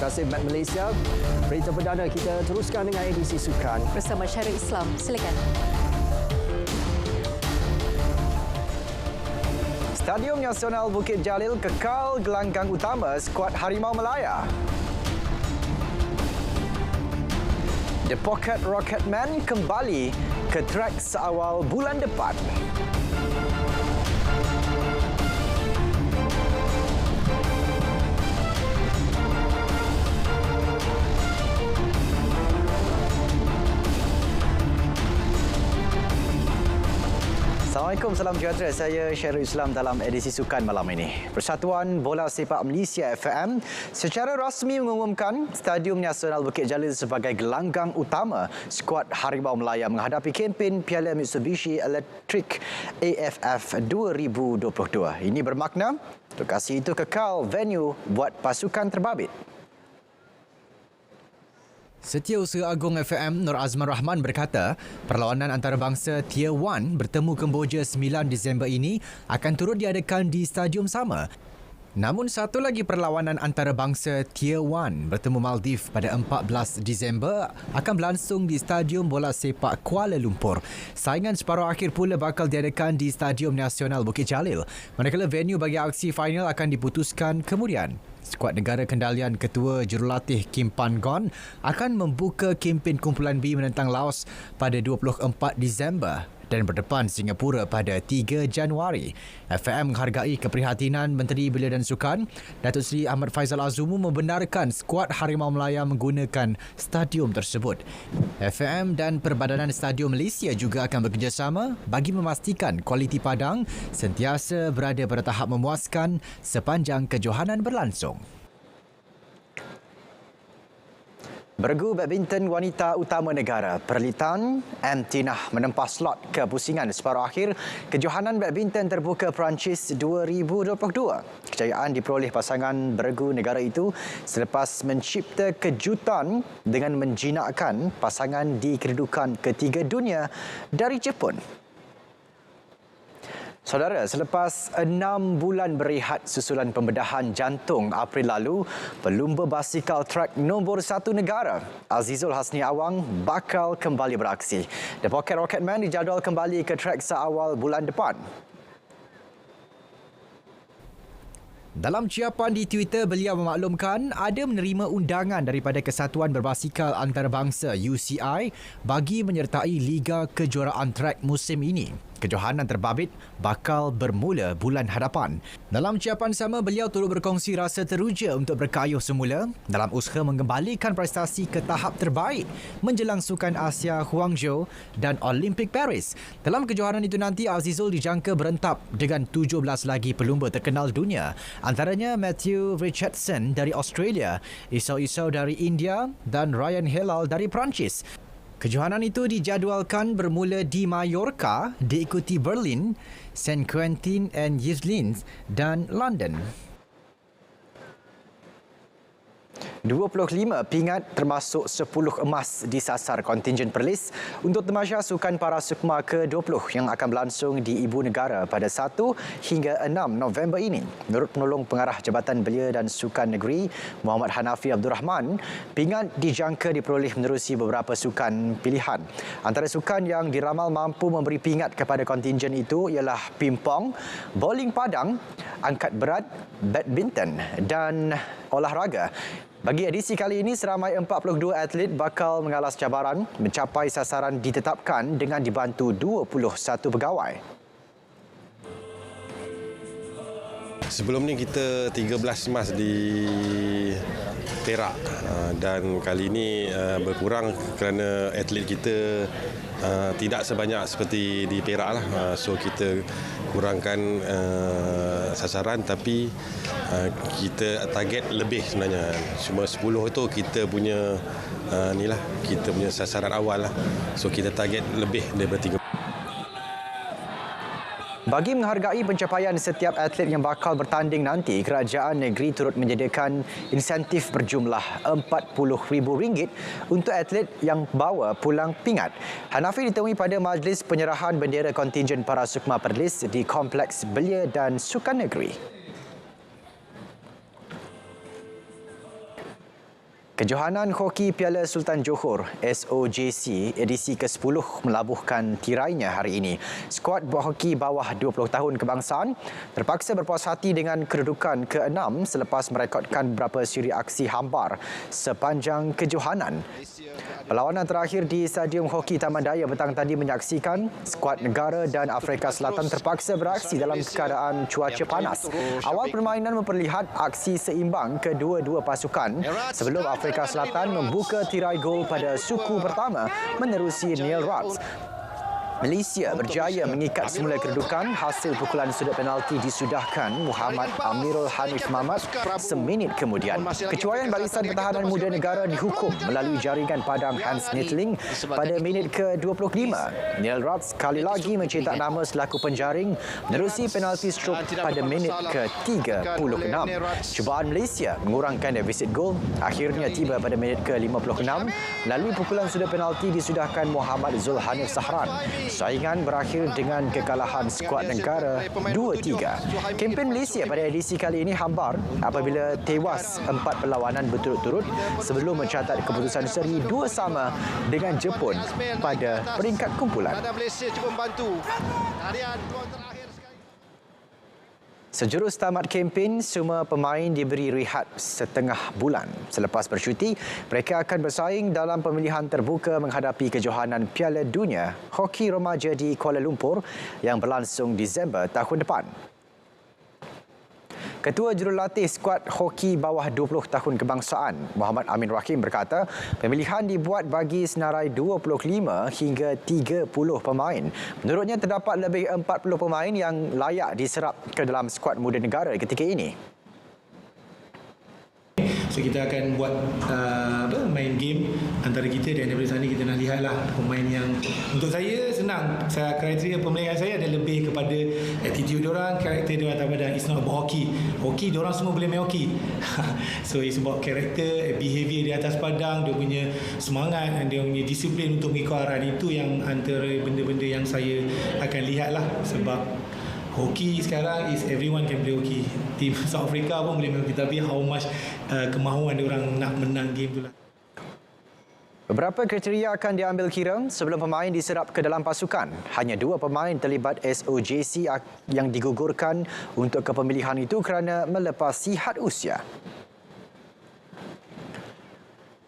Speaker 2: Terima kasih Met Malaysia. Berita perdana kita teruskan dengan edisi Sukan.
Speaker 1: Bersama Syarul Islam. Silakan.
Speaker 2: Stadium Nasional Bukit Jalil kekal gelanggang utama skuad Harimau Melaya. The Pocket Rocketman kembali ke trek seawal bulan depan. Assalamualaikum, salam sejahtera. Saya Syarul Islam dalam edisi Sukan malam ini. Persatuan Bola Sepak Malaysia FM secara rasmi mengumumkan Stadium Nasional Bukit Jalil sebagai gelanggang utama skuad Harimau Melaya menghadapi kempen Piala Mitsubishi Electric AFF 2022. Ini bermakna lokasi itu kekal venue buat pasukan terbabit.
Speaker 3: Setiausaha Agung FM Nur Azman Rahman berkata, perlawanan antarabangsa Tier 1 bertemu Kemboja 9 Disember ini akan turut diadakan di stadium sama. Namun satu lagi perlawanan antarabangsa Tier 1 bertemu Maldives pada 14 Disember akan berlangsung di Stadium Bola Sepak Kuala Lumpur. Saingan separuh akhir pula bakal diadakan di Stadium Nasional Bukit Jalil. Manakala venue bagi aksi final akan diputuskan kemudian. Skuad negara kendalian Ketua Jurulatih Kim Pan Gon akan membuka kempen kumpulan B menentang Laos pada 24 Disember dan berdepan Singapura pada 3 Januari. FM menghargai keprihatinan Menteri Belia dan Sukan, Datuk Seri Ahmad Faizal Azumu membenarkan skuad Harimau Melaya menggunakan stadium tersebut. FM dan Perbadanan Stadium Malaysia juga akan bekerjasama bagi memastikan kualiti padang sentiasa berada pada tahap memuaskan sepanjang kejohanan berlangsung.
Speaker 2: Bergu badminton wanita utama negara Perlitan M. Tinah menempah slot ke pusingan separuh akhir kejohanan badminton terbuka Perancis 2022. Kejayaan diperoleh pasangan bergu negara itu selepas mencipta kejutan dengan menjinakkan pasangan di kedudukan ketiga dunia dari Jepun. Saudara, selepas 6 bulan berehat susulan pembedahan jantung April lalu, pelumba basikal trek nombor 1 negara, Azizul Hasni Awang, bakal kembali beraksi. The Pocket Rocketman dijadual kembali ke trek seawal bulan depan.
Speaker 3: Dalam ciapan di Twitter, beliau memaklumkan ada menerima undangan daripada Kesatuan Berbasikal Antarabangsa UCI bagi menyertai Liga Kejuaraan Trek musim ini. Kejohanan terbabit bakal bermula bulan hadapan. Dalam ciapan sama, beliau turut berkongsi rasa teruja untuk berkayuh semula dalam usaha mengembalikan prestasi ke tahap terbaik menjelang Sukan Asia Guangzhou dan Olimpik Paris. Dalam kejohanan itu nanti, Azizul dijangka berentap dengan 17 lagi pelumba terkenal dunia. Antaranya Matthew Richardson dari Australia, Isau-Isau dari India dan Ryan Hilal dari Perancis. Kejohanan itu dijadualkan bermula di Mallorca, diikuti Berlin, Saint Quentin and Yvelines dan London.
Speaker 2: 25 pingat termasuk 10 emas disasar kontingen Perlis untuk Tamasya Sukan Para Sukma ke-20 yang akan berlangsung di Ibu Negara pada 1 hingga 6 November ini. Menurut penolong pengarah Jabatan Belia dan Sukan Negeri Muhammad Hanafi Abdul Rahman, pingat dijangka diperoleh menerusi beberapa sukan pilihan. Antara sukan yang diramal mampu memberi pingat kepada kontingen itu ialah pimpong, bowling padang, angkat berat, badminton dan olahraga. Bagi edisi kali ini, seramai 42 atlet bakal mengalas cabaran mencapai sasaran ditetapkan dengan dibantu 21 pegawai.
Speaker 5: Sebelum ni kita 13 emas di Perak dan kali ini berkurang kerana atlet kita tidak sebanyak seperti di Perak lah. So kita kurangkan sasaran tapi kita target lebih sebenarnya. Cuma 10 itu kita punya kita punya sasaran awal lah. So kita target lebih daripada 3.
Speaker 2: Bagi menghargai pencapaian setiap atlet yang bakal bertanding nanti, kerajaan negeri turut menyediakan insentif berjumlah RM40,000 untuk atlet yang bawa pulang pingat. Hanafi ditemui pada majlis penyerahan bendera kontingen Para Sukma Perlis di Kompleks Belia dan Sukan Negeri. Kejohanan Hoki Piala Sultan Johor SOJC edisi ke-10 melabuhkan tirainya hari ini. Skuad hoki bawah 20 tahun kebangsaan terpaksa berpuas hati dengan kedudukan ke-6 selepas merekodkan beberapa siri aksi hambar sepanjang kejohanan. Perlawanan terakhir di Stadium Hoki Taman Daya petang tadi menyaksikan skuad negara dan Afrika Selatan terpaksa beraksi dalam keadaan cuaca panas. Awal permainan memperlihat aksi seimbang kedua-dua pasukan sebelum Afrika Selatan membuka tirai gol pada suku pertama menerusi Neil Rats. Malaysia berjaya mengikat semula kedudukan hasil pukulan sudut penalti disudahkan Muhammad Amirul Hanif Mamat seminit kemudian. Kecuaian barisan pertahanan muda negara dihukum melalui jaringan padang Hans Nittling pada minit ke-25. Neil Rats sekali lagi mencetak nama selaku penjaring menerusi penalti strok pada minit ke-36. Cubaan Malaysia mengurangkan defisit gol akhirnya tiba pada minit ke-56 melalui pukulan sudut penalti disudahkan Muhammad Zulhanif Sahran. Saingan berakhir dengan kekalahan skuad negara 2-3. Kempen Malaysia pada edisi kali ini hambar apabila tewas 4 perlawanan berturut-turut sebelum mencatat keputusan seri 2-2 dengan Jepun pada peringkat kumpulan. Sejurus tamat kempen, semua pemain diberi rehat setengah bulan. Selepas bercuti, mereka akan bersaing dalam pemilihan terbuka menghadapi kejohanan Piala Dunia Hoki Remaja di Kuala Lumpur yang berlangsung Disember tahun depan. Ketua Jurulatih Skuad Hoki bawah 20 tahun kebangsaan, Muhammad Amin Rahim berkata, pemilihan dibuat bagi senarai 25 hingga 30 pemain. Menurutnya terdapat lebih 40 pemain yang layak diserap ke dalam skuad muda negara ketika ini.
Speaker 6: So kita akan buat main game antara kita dan daripada sana kita nak lihatlah pemain yang untuk saya senang. Kriteria pemilihan saya ada lebih kepada attitude diorang, karakter diorang dan it's not about hoki. Hoki diorang semua boleh main hoki. So it's about karakter, behavior di atas padang, dia punya semangat dan dia punya disiplin untuk mengikut arahan. Itu yang antara benda-benda yang saya akan lihatlah sebab hoki sekarang is everyone can play hoki. Tim South Africa pun boleh main hoki tapi how much kemahuan dia orang nak menang game tu lah.
Speaker 2: Beberapa kriteria akan diambil kira sebelum pemain diserap ke dalam pasukan. Hanya 2 pemain terlibat SOJC yang digugurkan untuk kepemilihan itu kerana melepasi had usia.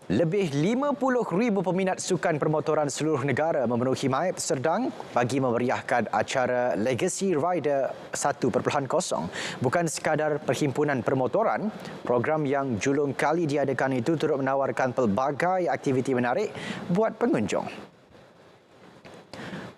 Speaker 2: Lebih 50,000 peminat sukan permotoran seluruh negara memenuhi Maib Serdang bagi memeriahkan acara Legacy Rider 1.0. Bukan sekadar perhimpunan permotoran, program yang julung kali diadakan itu turut menawarkan pelbagai aktiviti menarik buat pengunjung.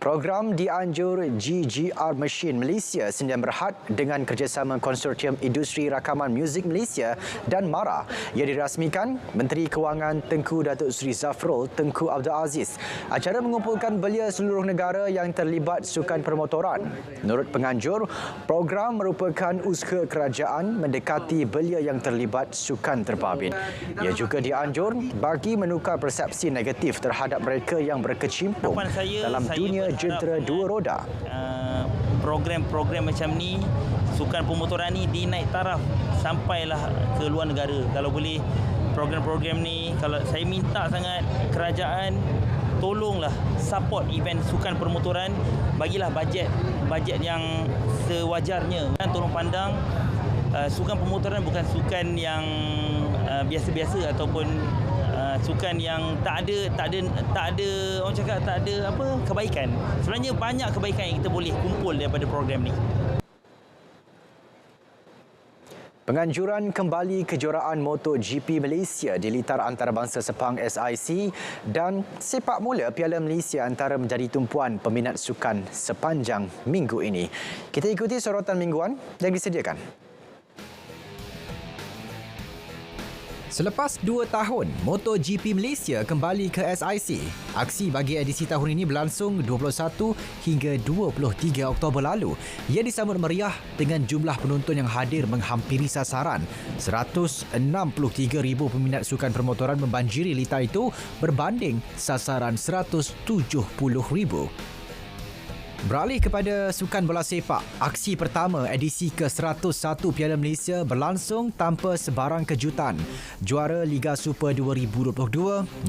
Speaker 2: Program dianjur GGR Machine Malaysia Sdn Bhd dengan kerjasama Konsortium Industri Rakaman Muzik Malaysia dan MARA. Ia dirasmikan Menteri Kewangan Tengku Datuk Seri Zafrul Tengku Abdul Aziz. Acara mengumpulkan belia seluruh negara yang terlibat sukan permotoran. Menurut penganjur, program merupakan usaha kerajaan mendekati belia yang terlibat sukan terbabit. Ia juga dianjur bagi menukar persepsi negatif terhadap mereka yang berkecimpung dalam dunia jentera dua roda.
Speaker 4: Program-program macam ni, sukan pemotoran ni dinaik taraf sampailah ke luar negara. Kalau boleh program-program ni, kalau saya minta sangat kerajaan tolonglah support event sukan permotoran, bagilah bajet yang sewajarnya. Dan tolong pandang sukan pemotoran bukan sukan yang biasa-biasa ataupun sukan yang tak ada orang cakap tak ada kebaikan. Sebenarnya banyak kebaikan yang kita boleh kumpul daripada program ni.
Speaker 2: Penganjuran kembali kejuaraan MotoGP Malaysia di litar antarabangsa Sepang SIC dan sepak mula Piala Malaysia antara menjadi tumpuan peminat sukan sepanjang minggu ini. Kita ikuti sorotan mingguan yang disediakan.
Speaker 3: Selepas 2 tahun, MotoGP Malaysia kembali ke SIC. Aksi bagi edisi tahun ini berlangsung 21 hingga 23 Oktober lalu. Ia disambut meriah dengan jumlah penonton yang hadir menghampiri sasaran. 163,000 peminat sukan permotoran membanjiri litar itu berbanding sasaran 170,000. Beralih kepada sukan bola sepak, aksi pertama edisi ke-101 Piala Malaysia berlangsung tanpa sebarang kejutan. Juara Liga Super 2022,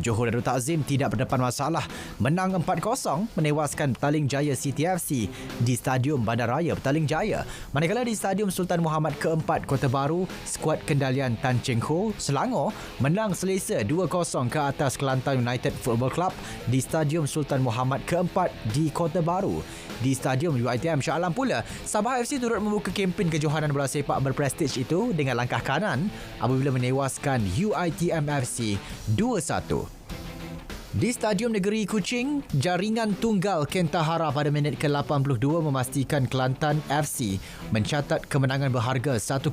Speaker 3: Johor Darul Takzim tidak berdepan masalah, menang 4-0 menewaskan Petaling Jaya City FC di Stadium Bandaraya Petaling Jaya. Manakala di Stadium Sultan Muhammad ke-4 Kota Baru, skuad kendalian Tan Cheng Ho, Selangor menang selesa 2-0 ke atas Kelantan United Football Club di Stadium Sultan Muhammad ke-4 di Kota Baru. Di Stadium UiTM Shah Alam pula, Sabah FC turut membuka kempen kejohanan bola sepak berprestij itu dengan langkah kanan apabila menewaskan UiTM FC 2-1. Di Stadium Negeri Kuching, jaringan tunggal Kentahara pada minit ke-82 memastikan Kelantan FC mencatat kemenangan berharga 1-0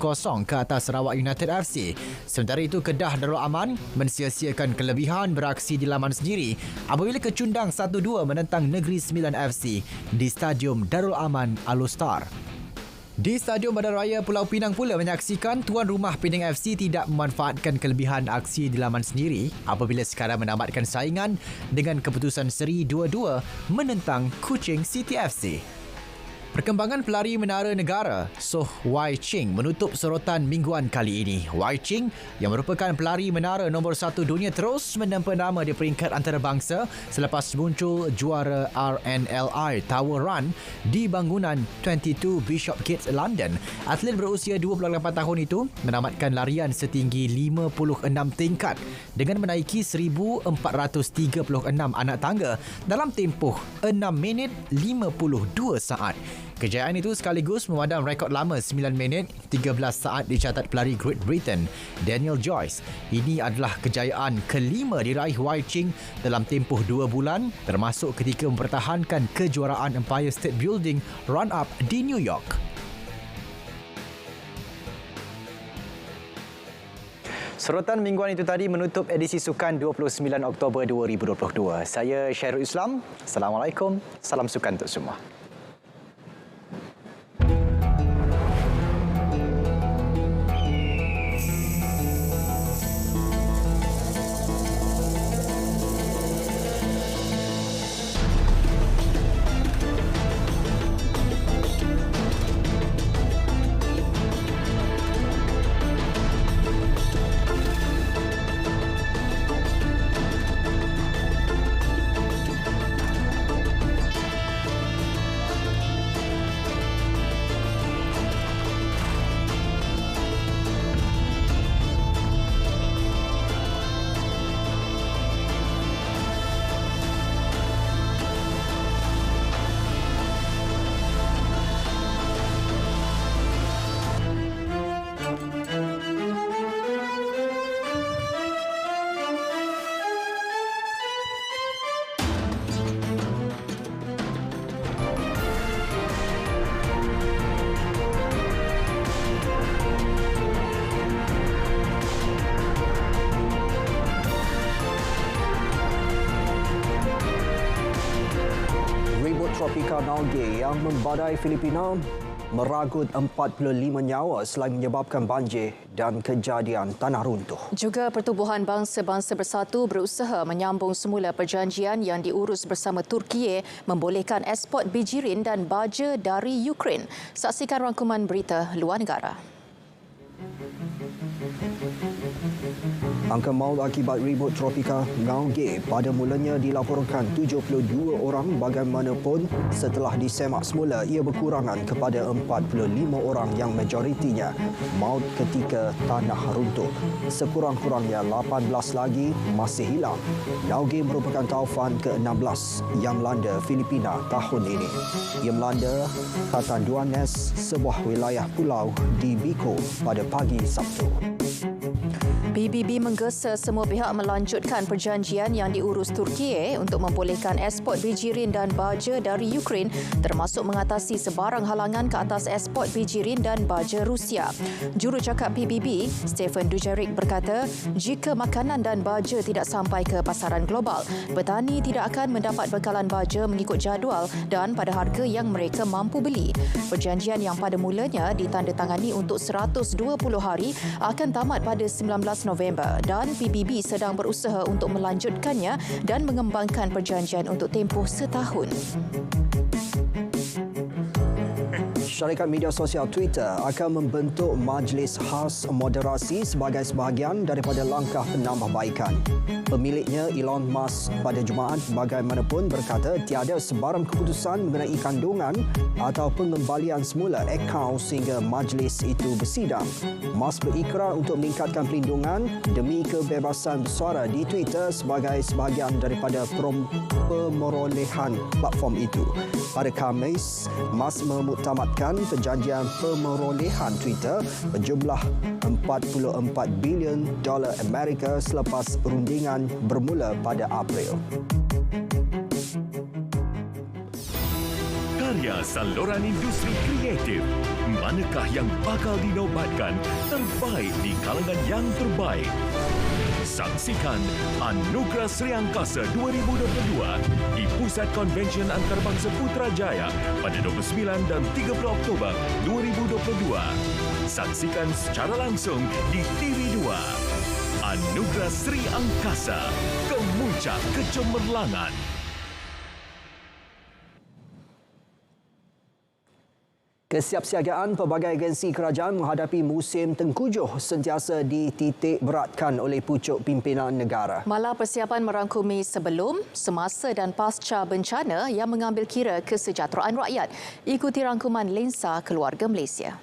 Speaker 3: ke atas Sarawak United FC. Sementara itu, Kedah Darul Aman mensia-siakan kelebihan beraksi di laman sendiri apabila kecundang 1-2 menentang Negeri Sembilan FC di Stadium Darul Aman Alostar. Di Stadium Bandaraya Pulau Pinang pula menyaksikan tuan rumah Penang FC tidak memanfaatkan kelebihan aksi di laman sendiri apabila sekarang menamatkan saingan dengan keputusan seri 2-2 menentang Kuching City FC. Perkembangan pelari menara negara Soh Wai Ching menutup sorotan mingguan kali ini. Wai Ching yang merupakan pelari menara nombor 1 dunia terus menempa nama di peringkat antarabangsa selepas muncul juara RNLI Tower Run di bangunan 22 Bishopsgate, London. Atlet berusia 28 tahun itu menamatkan larian setinggi 56 tingkat dengan menaiki 1,436 anak tangga dalam tempoh 6 minit 52 saat. Kejayaan itu sekaligus memadam rekod lama 9 minit 13 saat dicatat pelari Great Britain Daniel Joyce. Ini adalah kejayaan kelima diraih Wai Ching dalam tempoh 2 bulan termasuk ketika mempertahankan kejuaraan Empire State Building run-up di New York.
Speaker 2: Sorotan mingguan itu tadi menutup edisi Sukan 29 Oktober 2022. Saya Syairul Islam. Assalamualaikum. Salam sukan untuk semua.
Speaker 7: tropika Nalgae yang membadai Filipina meragut 45 nyawa selain menyebabkan banjir dan kejadian tanah runtuh.
Speaker 1: Juga Pertubuhan Bangsa-Bangsa Bersatu berusaha menyambung semula perjanjian yang diurus bersama Turkiye membolehkan ekspor bijirin dan baja dari Ukraine. Saksikan rangkuman berita luar negara.
Speaker 7: Angka maut akibat ribut tropika Nalgae pada mulanya dilaporkan 72 orang, bagaimanapun setelah disemak semula ia berkurangan kepada 45 orang yang majoritinya maut ketika tanah runtuh. Sekurang-kurangnya 18 lagi masih hilang. Nalgae merupakan taufan ke-16 yang melanda Filipina tahun ini. Ia melanda Catanduanes, sebuah wilayah pulau di Bicol pada pagi Sabtu.
Speaker 1: PBB menggesa semua pihak melanjutkan perjanjian yang diurus Turkiye untuk membolehkan ekspor bijirin dan baja dari Ukraine, termasuk mengatasi sebarang halangan ke atas ekspor bijirin dan baja Rusia. Jurucakap PBB, Stephen Dujarric berkata, jika makanan dan baja tidak sampai ke pasaran global, petani tidak akan mendapat bekalan baja mengikut jadual dan pada harga yang mereka mampu beli. Perjanjian yang pada mulanya ditandatangani untuk 120 hari akan tamat pada 19 November dan PBB sedang berusaha untuk melanjutkannya dan mengembangkan perjanjian untuk tempoh setahun.
Speaker 7: Syarikat media sosial Twitter akan membentuk Majlis Khas Moderasi sebagai sebahagian daripada langkah penambahbaikan. Pemiliknya Elon Musk pada Jumaat bagaimanapun berkata tiada sebarang keputusan mengenai kandungan atau pengembalian semula akaun sehingga majlis itu bersidang. Musk berikrar untuk meningkatkan perlindungan demi kebebasan bersuara di Twitter sebagai sebahagian daripada pemerolehan platform itu. Pada Khamis, Musk memuktamadkan perjanjian pemerolehan Twitter berjumlah $44 bilion Amerika selepas rundingan bermula pada April.
Speaker 9: Karya saluran industri kreatif, manakah yang bakal dinobatkan terbaik di kalangan yang terbaik? Saksikan Anugerah Sri Angkasa 2022 di Pusat Konvensyen Antarabangsa Putrajaya pada 29 dan 30 Oktober 2022. Saksikan secara langsung di TV2. Anugerah Sri Angkasa, Kemuncak Kecemerlangan.
Speaker 7: Kesiapsiagaan pelbagai agensi kerajaan menghadapi musim tengkujuh sentiasa dititik beratkan oleh pucuk pimpinan negara.
Speaker 1: Malah persiapan merangkumi sebelum, semasa dan pasca bencana yang mengambil kira kesejahteraan rakyat. Ikuti rangkuman Lensa Keluarga Malaysia.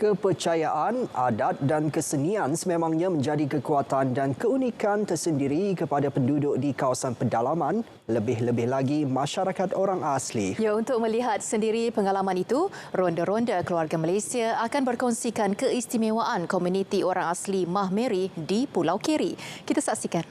Speaker 7: Kepercayaan, adat dan kesenian sememangnya menjadi kekuatan dan keunikan tersendiri kepada penduduk di kawasan pedalaman, lebih-lebih lagi masyarakat orang asli.
Speaker 1: Ya, untuk melihat sendiri pengalaman itu, Ronda-Ronda Keluarga Malaysia akan berkongsikan keistimewaan komuniti orang asli Mah Meri di Pulau Keri. Kita saksikan.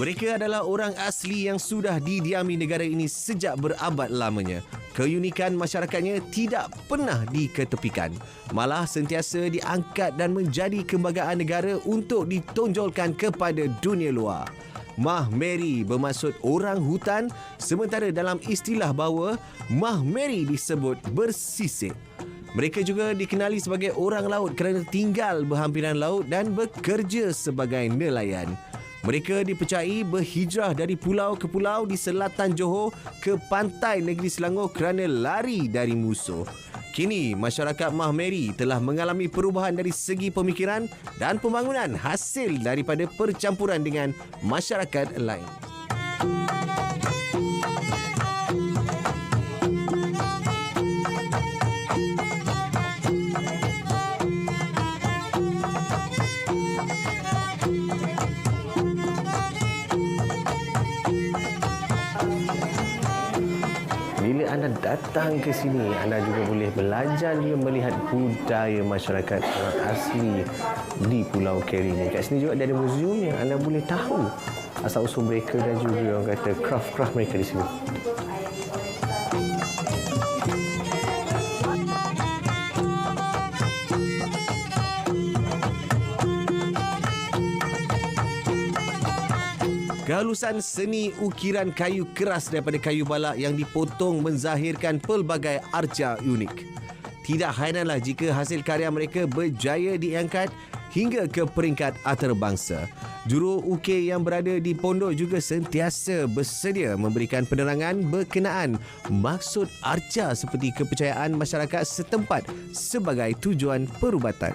Speaker 10: Mereka adalah orang asli yang sudah didiami negara ini sejak berabad lamanya. Keunikan masyarakatnya tidak pernah diketepikan, malah sentiasa diangkat dan menjadi kebanggaan negara untuk ditonjolkan kepada dunia luar. Mah Meri bermaksud orang hutan, sementara dalam istilah Bawa, Mah Meri disebut bersisik. Mereka juga dikenali sebagai orang laut kerana tinggal berhampiran laut dan bekerja sebagai nelayan. Mereka dipercayai berhijrah dari pulau ke pulau di selatan Johor ke pantai negeri Selangor kerana lari dari musuh. Kini, masyarakat Mah Meri telah mengalami perubahan dari segi pemikiran dan pembangunan hasil daripada percampuran dengan masyarakat lain.
Speaker 18: Bila anda datang ke sini, anda juga boleh belajar juga melihat budaya masyarakat orang asli di Pulau Keri. Kat sini juga ada museum yang anda boleh tahu asal-usul mereka dan juga orang kata craft-craft mereka di sini.
Speaker 10: Kehalusan seni ukiran kayu keras daripada kayu balak yang dipotong menzahirkan pelbagai arca unik. Tidak hairanlah jika hasil karya mereka berjaya diangkat hingga ke peringkat antarabangsa. Juru ukir yang berada di pondok juga sentiasa bersedia memberikan penerangan berkenaan maksud arca seperti kepercayaan masyarakat setempat sebagai tujuan perubatan.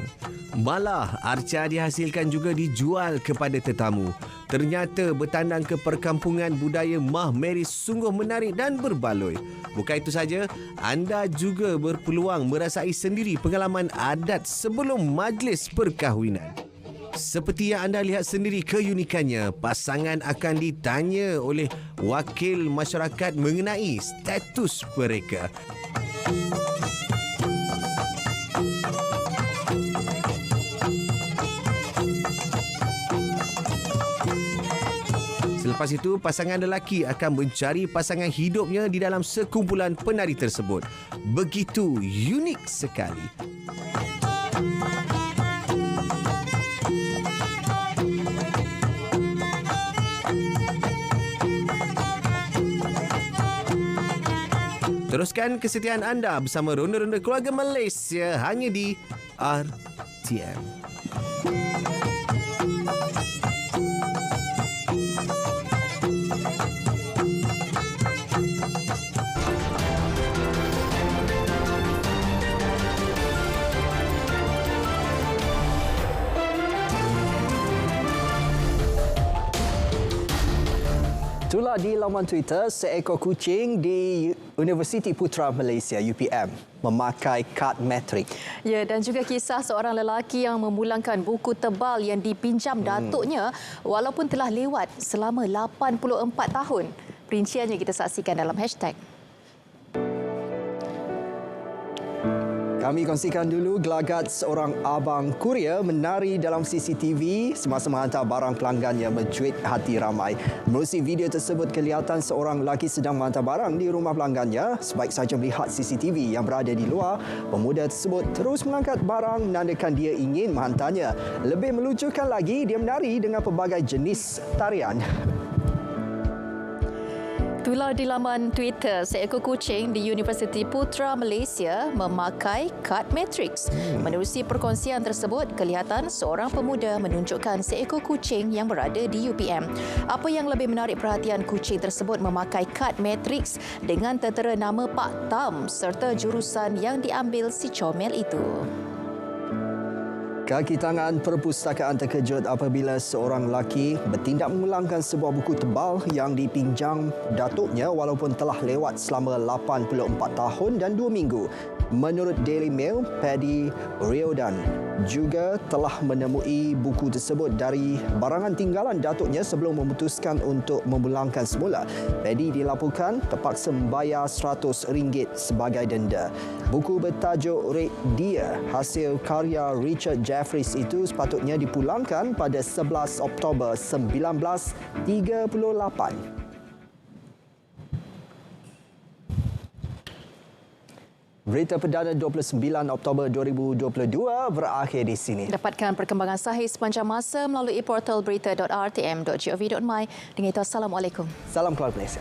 Speaker 10: Malah, arca dihasilkan juga dijual kepada tetamu. Ternyata bertandang ke perkampungan budaya Mah Meri sungguh menarik dan berbaloi. Bukan itu saja, anda juga berpeluang merasai sendiri pengalaman adat sebelum majlis perkahwinan. Seperti yang anda lihat sendiri keunikannya, pasangan akan ditanya oleh wakil masyarakat mengenai status mereka. Selepas itu, pasangan lelaki akan mencari pasangan hidupnya di dalam sekumpulan penari tersebut. Begitu unik sekali. Teruskan kesetiaan anda bersama Ronda-Ronda Keluarga Malaysia hanya di RTM.
Speaker 7: Itulah di laman Twitter, seekor kucing di Universiti Putra Malaysia UPM memakai kad metrik.
Speaker 1: Ya, dan juga kisah seorang lelaki yang memulangkan buku tebal yang dipinjam datuknya walaupun telah lewat selama 84 tahun. Perinciannya kita saksikan dalam hashtag.
Speaker 7: Kami kongsikan dulu gelagat seorang abang kurier menari dalam CCTV semasa menghantar barang pelanggannya mencuit hati ramai. Menerusi video tersebut, kelihatan seorang lelaki sedang menghantar barang di rumah pelanggannya. Sebaik saja melihat CCTV yang berada di luar, pemuda tersebut terus mengangkat barang menandakan dia ingin menghantarnya. Lebih melucukan lagi, dia menari dengan pelbagai jenis tarian.
Speaker 1: Tular di laman Twitter, seekor kucing di Universiti Putra Malaysia memakai kad matriks. Menerusi perkongsian tersebut, kelihatan seorang pemuda menunjukkan seekor kucing yang berada di UPM. Apa yang lebih menarik perhatian, kucing tersebut memakai kad matriks dengan tertera nama Pak Tam serta jurusan yang diambil si comel itu.
Speaker 7: Kaki tangan perpustakaan terkejut apabila seorang lelaki bertindak mengulangkan sebuah buku tebal yang dipinjam datuknya walaupun telah lewat selama 84 tahun dan 2 minggu. Menurut Daily Mail, Paddy Riordan juga telah menemui buku tersebut dari barangan tinggalan datuknya sebelum memutuskan untuk memulangkan semula. Paddy dilaporkan terpaksa membayar RM100 sebagai denda. Buku bertajuk Red Deer hasil karya Richard Jeffries itu sepatutnya dipulangkan pada 11 Oktober 1938. Berita perdana 29 Oktober 2022 berakhir di sini.
Speaker 1: Dapatkan perkembangan sahih sepanjang masa melalui portal berita.rtm.gov.my. Dengan itu, Assalamualaikum.
Speaker 7: Salam keluarga Malaysia.